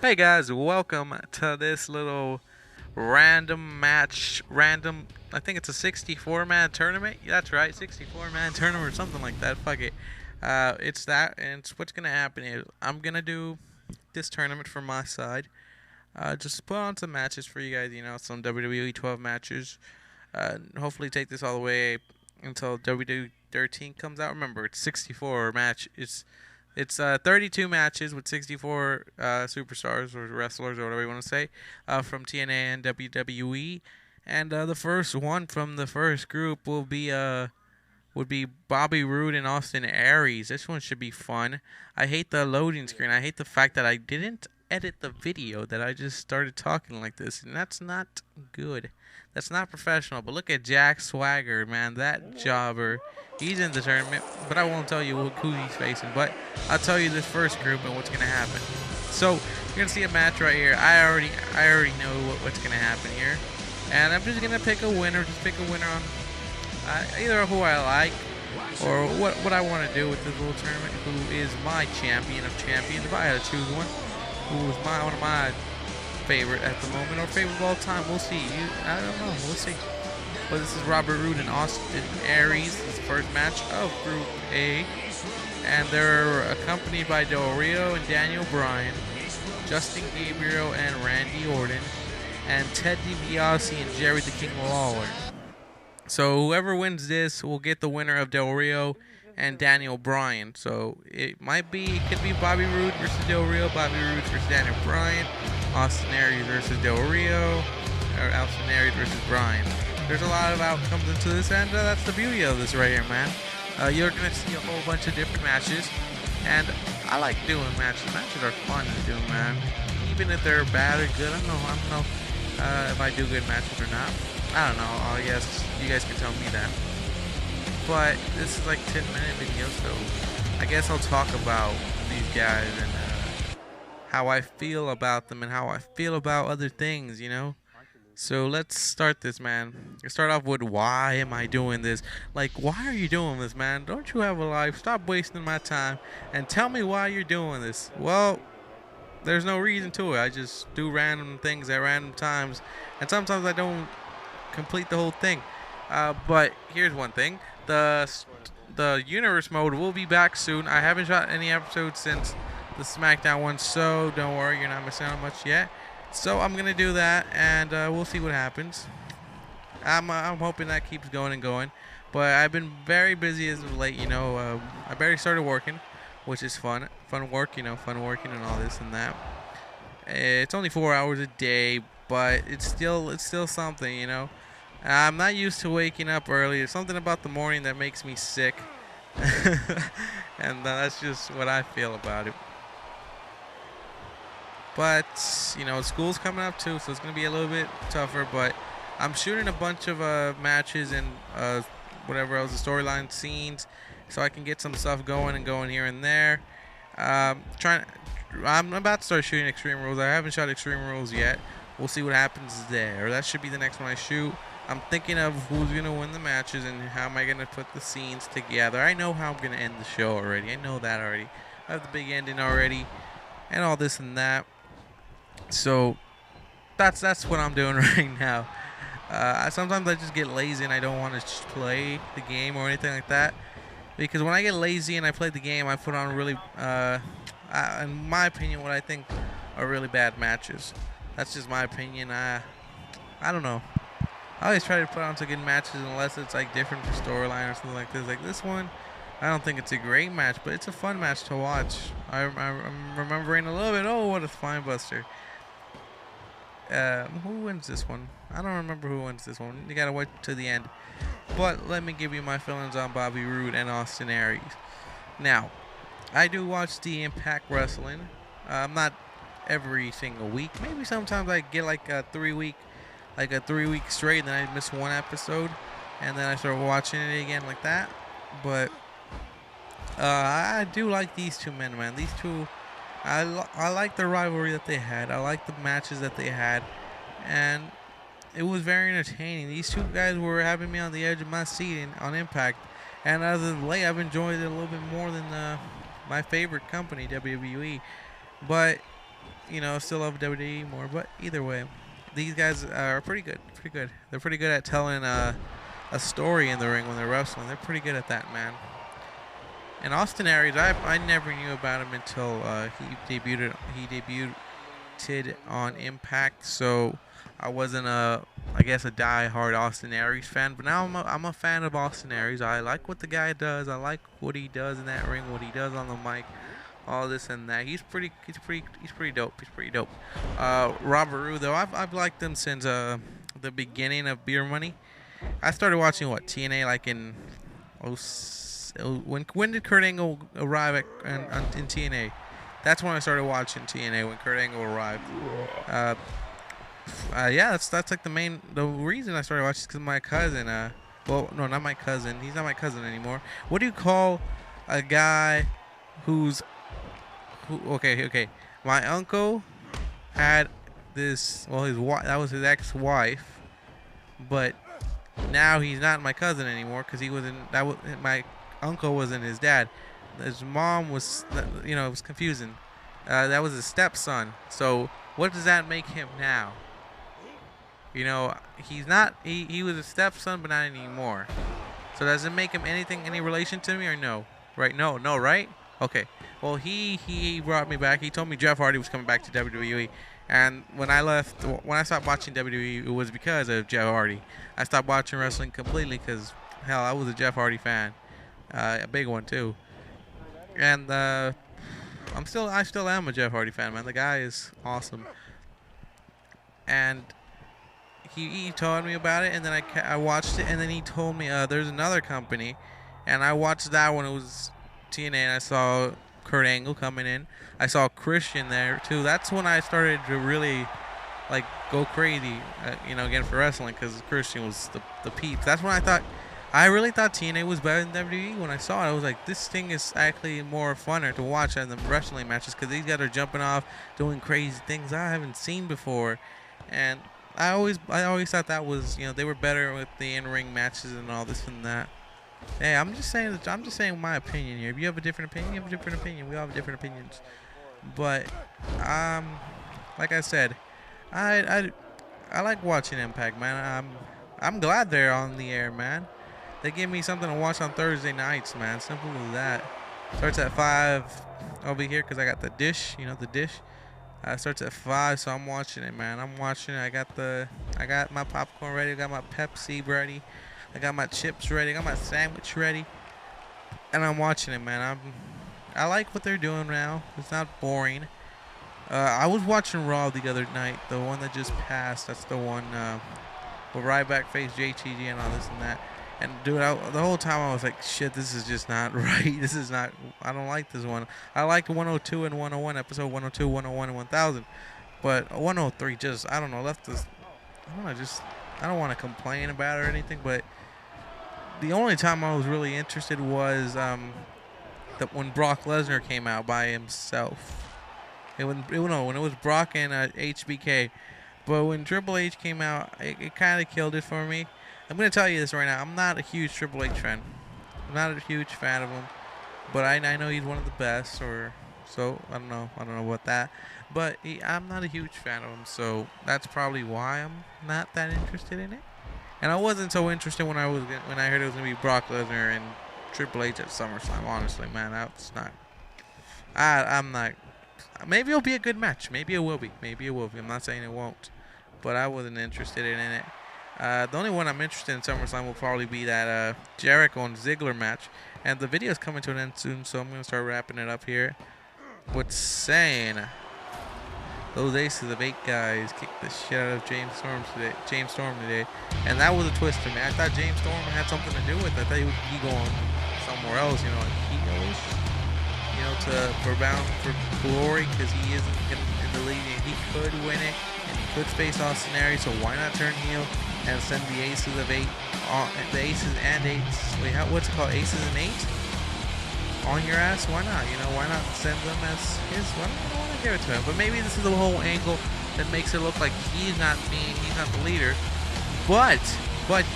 Hey guys, welcome to this little random match. I think it's a 64-man tournament. Yeah, that's right, 64-man tournament or something like that. Fuck it. It's that, and what's gonna happen is I'm gonna do this tournament from my side. Just put on some matches for you guys. Some WWE 12 matches. Hopefully take this all the way until WWE 13 comes out. Remember, it's 64 match. It's 32 matches with 64 superstars or wrestlers or whatever you want to say from TNA and WWE. And the first one from the first group would be Bobby Roode and Austin Aries. This one should be fun. I hate the loading screen. I hate the fact that I didn't edit the video, that I just started talking like this, and that's not good. That's not professional. But look at Jack Swagger, man. That jobber. He's in the tournament, but I won't tell you who he's facing. But I'll tell you this first group and what's gonna happen. So you're gonna see a match right here. I already know what's gonna happen here, and I'm just gonna pick a winner. Just pick a winner on either who I like or what I want to do with this little tournament. Who is my champion of champions? If I had to choose one, who is one of my favorite at the moment or favorite of all time? We'll see. I don't know. We'll see. But this is Robert Roode and Austin Aries. This is the first match of Group A, and they're accompanied by Del Rio and Daniel Bryan, Justin Gabriel and Randy Orton, and Ted DiBiase and Jerry the King Lawler. So whoever wins this will get the winner of Del Rio and Daniel Bryan. So it could be Bobby Roode versus Del Rio, Bobby Roode versus Daniel Bryan, Austin Aries versus Del Rio, or Austin Aries versus Bryan. There's a lot of outcomes into this, and that's the beauty of this right here, man. You're going to see a whole bunch of different matches, and I like doing matches. Matches are fun to do, man. Even if they're bad or good, I don't know if I do good matches or not. I don't know. I guess you guys can tell me that. But this is like 10-minute video, so I guess I'll talk about these guys and how I feel about them and how I feel about other things, So let's start this, man. Let's start off with, why am I doing this? Like, why are you doing this, man? Don't you have a life? Stop wasting my time and tell me why you're doing this. Well, there's no reason to it. I just do random things at random times, and sometimes I don't complete the whole thing. But here's one thing: the universe mode will be back soon. I haven't shot any episodes since the SmackDown one, so don't worry, you're not missing out much yet. So I'm gonna do that, and we'll see what happens. I'm hoping that keeps going and going, but I've been very busy as of late. I barely started working, which is fun work. Fun working and all this and that. It's only 4 hours a day, but it's still something. I'm not used to waking up early. There's something about the morning that makes me sick, and that's just what I feel about it. But school's coming up too, so it's gonna be a little bit tougher. But I'm shooting a bunch of matches and whatever else, the storyline scenes, so I can get some stuff going here and there. I'm about to start shooting Extreme Rules. I haven't shot Extreme Rules yet. We'll see what happens there. That should be the next one I shoot. I'm thinking of who's going to win the matches and how am I going to put the scenes together. I know how I'm going to end the show already. I know that already. I have the big ending already and all this and that. So that's what I'm doing right now. Sometimes I just get lazy and I don't want to play the game or anything like that. Because when I get lazy and I play the game, I put on really, in my opinion, what I think are really bad matches. That's just my opinion. I don't know. I always try to put on some good matches unless it's like different for storyline or something like this. Like this one, I don't think it's a great match, but it's a fun match to watch. I'm remembering a little bit. Oh, what a spine buster. Who wins this one? I don't remember who wins this one. You gotta wait to the end. But let me give you my feelings on Bobby Roode and Austin Aries. Now, I do watch the Impact Wrestling. Not every single week. Maybe sometimes I get like a 3-week straight, and then I miss one episode, and then I start watching it again like that. But I do like these two men, man. These two, I like the rivalry that they had. I like the matches that they had, and it was very entertaining. These two guys were having me on the edge of my seat on Impact, and as of late, I've enjoyed it a little bit more than my favorite company, WWE. But still love WWE more. But either way, these guys are pretty good. Pretty good. They're pretty good at telling a story in the ring when they're wrestling. They're pretty good at that, man. And Austin Aries, I never knew about him until he debuted on Impact. So I wasn't I guess a die-hard Austin Aries fan, but now I'm a fan of Austin Aries. I like what the guy does. I like what he does in that ring, what he does on the mic, all this and that. He's pretty dope. He's pretty dope. Robert Roode, though, I've liked him since the beginning of Beer Money. I started watching TNA like in when did Kurt Angle arrive in TNA? That's when I started watching TNA, when Kurt Angle arrived. Yeah, that's like the reason I started watching is because my cousin. Well, no, not my cousin. He's not my cousin anymore. What do you call a guy okay. My uncle had this. Well, that was his ex-wife, but now he's not my cousin anymore because my uncle wasn't his dad. His mom was, it was confusing. That was his stepson. So what does that make him now? He's not. He was a stepson, but not anymore. So does it make him any relation to me or no? Right? No, right? Okay. Well, he brought me back. He told me Jeff Hardy was coming back to WWE. And when I stopped watching WWE, it was because of Jeff Hardy. I stopped watching wrestling completely because, hell, I was a Jeff Hardy fan, a big one too. And I still am a Jeff Hardy fan, man. The guy is awesome. And he told me about it, and then I watched it, and then he told me there's another company, and I watched that one. It was TNA, and I saw Kurt Angle coming in. I saw Christian there too. That's when I started to really go crazy, again for wrestling, because Christian was the peeps. That's when I really thought TNA was better than WWE. When I saw it, I was like, this thing is actually more funner to watch than the wrestling matches, because these guys are jumping off, doing crazy things I haven't seen before. And I always thought that was, they were better with the in-ring matches and all this and that. Hey, I'm just saying my opinion here. If you have a different opinion, you have a different opinion. We all have different opinions. But like I said, I like watching Impact, man. I'm glad they're on the air, man. They give me something to watch on Thursday nights, man. Simple as that. Starts at 5. I'll be here because I got the dish. The dish. Starts at 5, so I'm watching it, man. I'm watching it. I got my popcorn ready. I got my Pepsi ready. I got my chips ready. I got my sandwich ready. And I'm watching it, man. I like what they're doing now. It's not boring. I was watching Raw the other night, the one that just passed. That's the one where Ryback faced JTG and all this and that. And dude, the whole time I was like, shit, this is just not right. This is not. I don't like this one. I liked 102 and 101, episode 102, 101, and 1000. But 103 just, I don't know, left this. I don't want to complain about it or anything, but the only time I was really interested was when Brock Lesnar came out by himself. When it was Brock and HBK. But when Triple H came out, it kind of killed it for me. I'm going to tell you this right now. I'm not a huge Triple H fan. I'm not a huge fan of him. But I know he's one of the best, so I don't know about that. But I'm not a huge fan of him, so that's probably why I'm not that interested in it. And I wasn't so interested when I heard it was going to be Brock Lesnar and Triple H at SummerSlam. Honestly, man, that's not. I'm not. Maybe it'll be a good match. Maybe it will be. I'm not saying it won't. But I wasn't interested in it. The only one I'm interested in SummerSlam will probably be that Jericho and Ziggler match. And the video's coming to an end soon, so I'm going to start wrapping it up here. What's saying? Those Aces of 8 guys kicked the shit out of James Storm today. And that was a twist for me. I thought James Storm had something to do with it. I thought he would be going somewhere else, like heelish. For glory, because he isn't in the league. And he could win it, and he could face Austin Aries, so why not turn heel and send the Aces of 8, the Aces and 8s, wait, what's it called, Aces and 8? On your ass? Why not? Why not send them as his? Well, I don't want to give it to him, but maybe this is the whole angle that makes it look like he's not the leader, but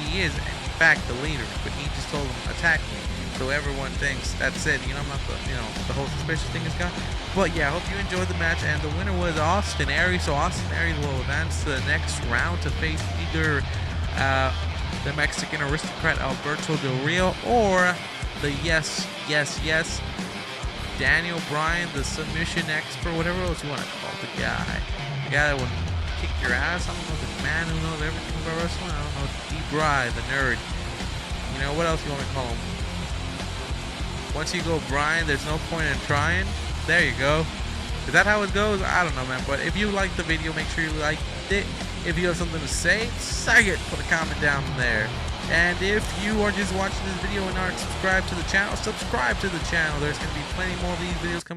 he is in fact the leader, but he just told him, attack me, so everyone thinks that's it. You know, I'm not the, you know, the whole suspicious thing is gone. But yeah, I hope you enjoyed the match, and the winner was Austin Aries. So Austin Aries will advance to the next round to face either the Mexican aristocrat Alberto Del Rio or the yes Daniel Bryan, the submission expert, whatever else you want to call the guy that will kick your ass. I don't know, the man who knows everything about wrestling. I don't know, D-Bry, the nerd. You know, what else you want to call him? Once you go Brian, there's no point in trying. There you go. Is that how it goes? I don't know, man. But if you liked the video, make sure you liked it. If you have something to say it. Put a comment down there. And if you are just watching this video and aren't subscribed to the channel, subscribe to the channel. There's going to be plenty more of these videos coming.